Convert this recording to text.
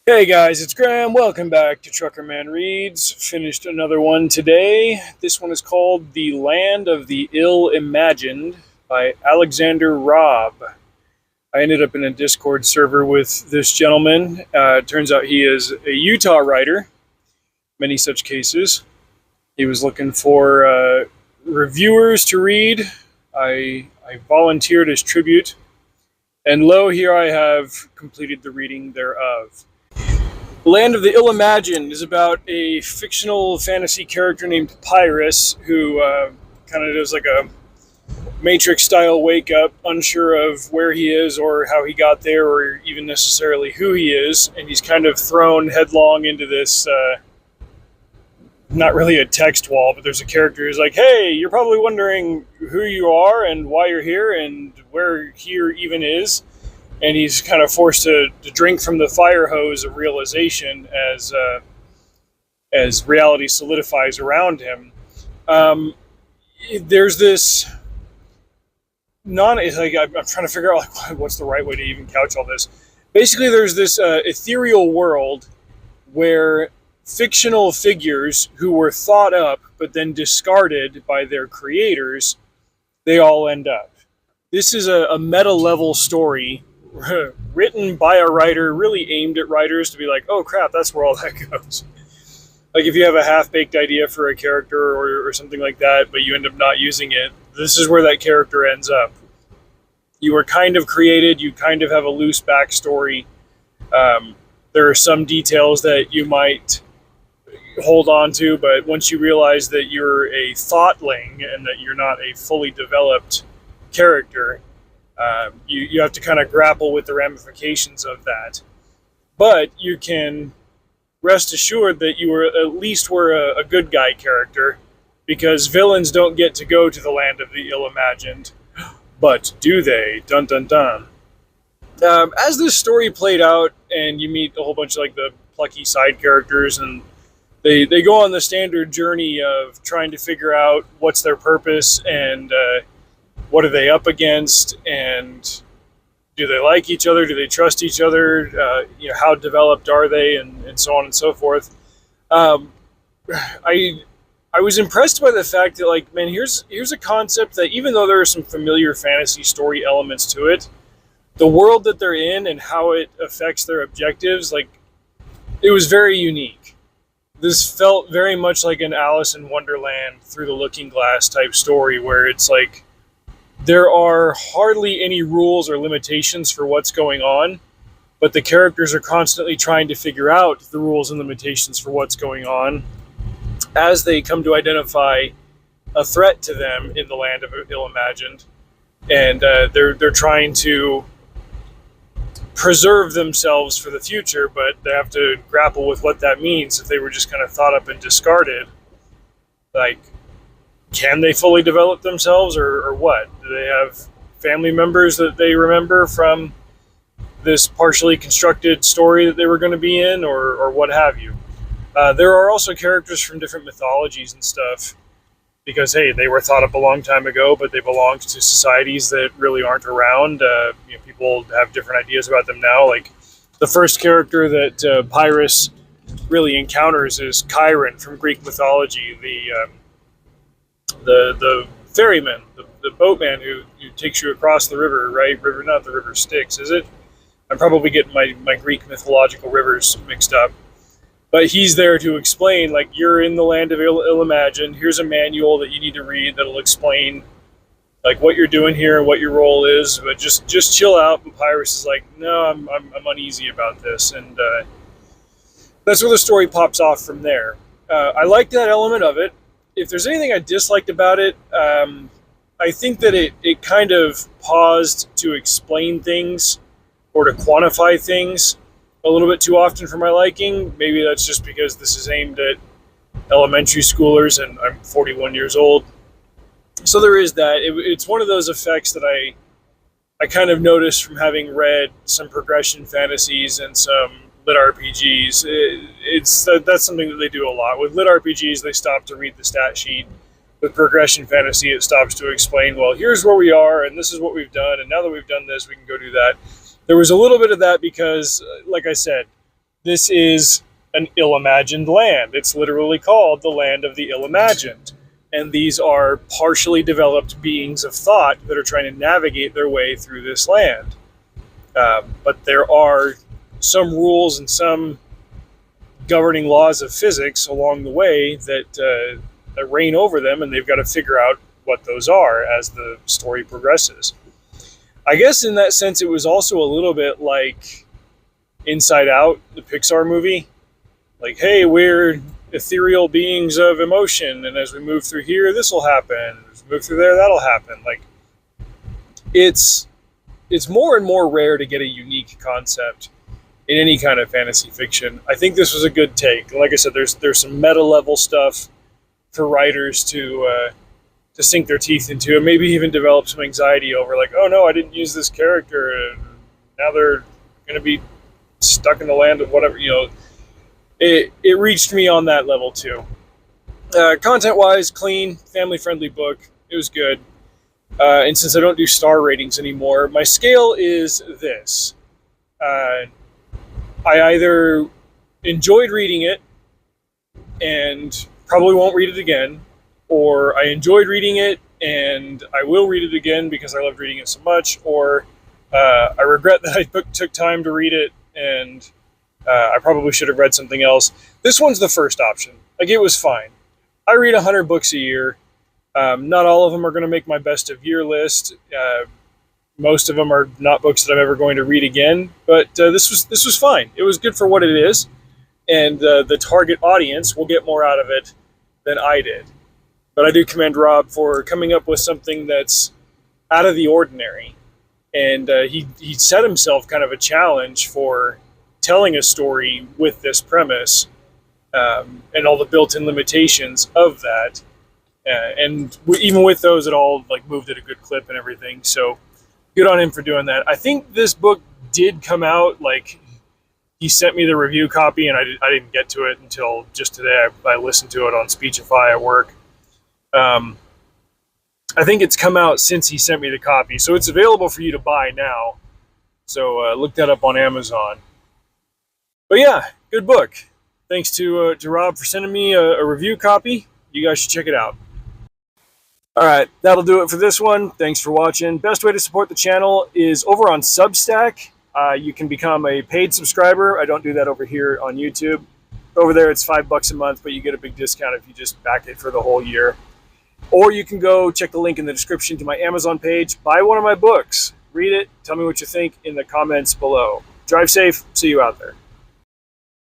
Hey guys, it's Graham. Welcome back to Truckerman Reads. Finished another one today. This one is called The Land of the Ill-Imagined by Alexander Robb. I ended up in a Discord server with this gentleman. Turns out he is a Utah writer, many such cases. He was looking for reviewers to read. I volunteered as tribute, and lo, here I have completed the reading thereof. Land of the Ill-Imagined is about a fictional fantasy character named Pyrrhus who kind of does like a Matrix-style wake-up, unsure of where he is or how he got there or even necessarily who he is, and he's kind of thrown headlong into this, not really a text wall, but there's a character who's like, hey, you're probably wondering who you are and why you're here and where here even is. And he's kind of forced to drink from the fire hose of realization as reality solidifies around him. There's this I'm trying to figure out what's the right way to even couch all this. Basically, there's this ethereal world where fictional figures who were thought up but then discarded by their creators, they all end up. This is a meta level story written by a writer, really aimed at writers to be like, oh crap, that's where all that goes. Like if you have a half-baked idea for a character or something like that, but you end up not using it, this is where that character ends up. You were kind of created, you kind of have a loose backstory. There are some details that you might hold on to, but once you realize that you're a thoughtling and that you're not a fully developed character, you have to kind of grapple with the ramifications of that. But you can rest assured that you at least were a good guy character, because villains don't get to go to the land of the ill-imagined. But do they? Dun dun dun. As this story played out, and you meet a whole bunch of like the plucky side characters, and they go on the standard journey of trying to figure out what's their purpose and what are they up against, and do they like each other? Do they trust each other? How developed are they, and so on and so forth. I was impressed by the fact that, like, man, here's a concept that even though there are some familiar fantasy story elements to it, the world that they're in and how it affects their objectives, like, it was very unique. This felt very much like an Alice in Wonderland Through the Looking Glass type story, where it's like there are hardly any rules or limitations for what's going on, but the characters are constantly trying to figure out the rules and limitations for what's going on as they come to identify a threat to them in the land of ill-imagined. And they're trying to preserve themselves for the future, but they have to grapple with what that means if they were just kind of thought up and discarded. Like, can they fully develop themselves, or what? Do they have family members that they remember from this partially constructed story that they were going to be in, or what have you? There are also characters from different mythologies and stuff, because, hey, they were thought up a long time ago, but they belonged to societies that really aren't around. People have different ideas about them now. Like, the first character that Pyrrhus really encounters is Chiron from Greek mythology, the ferryman, the boatman who takes you across the river, right? Not the river Styx, is it? I'm probably getting my Greek mythological rivers mixed up. But he's there to explain, like, you're in the land of ill-imagined. Here's a manual that you need to read that'll explain, like, what you're doing here and what your role is. But just chill out. And Pyrrhus is like, no, I'm uneasy about this, and that's where the story pops off from there. I like that element of it. If there's anything I disliked about it, I think that it kind of paused to explain things or to quantify things a little bit too often for my liking. Maybe that's just because this is aimed at elementary schoolers and I'm 41 years old. So there is that. It's one of those effects that I kind of noticed from having read some progression fantasies and some lit RPGs. That's something that they do a lot. With lit RPGs, they stop to read the stat sheet. With progression fantasy, it stops to explain, well, here's where we are, and this is what we've done, and now that we've done this, we can go do that. There was a little bit of that because, like I said, this is an ill-imagined land. It's literally called the land of the ill-imagined. And these are partially developed beings of thought that are trying to navigate their way through this land. But there are some rules and some governing laws of physics along the way that reign over them, and they've got to figure out what those are as the story progresses. I guess in that sense, it was also a little bit like Inside Out, the Pixar movie. Like, hey, we're ethereal beings of emotion, and as we move through here, this will happen. As we move through there, that'll happen. Like, it's more and more rare to get a unique concept in any kind of fantasy fiction. I think this was a good take. Like I said, there's some meta level stuff for writers to sink their teeth into, and maybe even develop some anxiety over, like, oh no, I didn't use this character, and now they're going to be stuck in the land of whatever. It reached me on that level too. Content wise, clean, family friendly book. It was good. And since I don't do star ratings anymore, my scale is this. I either enjoyed reading it and probably won't read it again, or I enjoyed reading it and I will read it again because I loved reading it so much, or I regret that I took time to read it and I probably should have read something else. This one's the first option. Like, it was fine. I read 100 books a year. Not all of them are going to make my best of year list. Most of them are not books that I'm ever going to read again. But this was fine. It was good for what it is, and the target audience will get more out of it than I did. But I do commend Rob for coming up with something that's out of the ordinary, and he set himself kind of a challenge for telling a story with this premise, and all the built-in limitations of that. Even with those, it all like moved at a good clip and everything. So good on him for doing that. I think this book did come out, like, he sent me the review copy, and I didn't get to it until just today. I listened to it on Speechify at work. I think it's come out since he sent me the copy, so it's available for you to buy now. So look that up on Amazon. But yeah, good book. Thanks to Rob for sending me a review copy. You guys should check it out. All right, that'll do it for this one. Thanks for watching. Best way to support the channel is over on Substack. You can become a paid subscriber. I don't do that over here on YouTube. Over there, it's $5 a month, but you get a big discount if you just back it for the whole year. Or you can go check the link in the description to my Amazon page. Buy one of my books. Read it. Tell me what you think in the comments below. Drive safe. See you out there.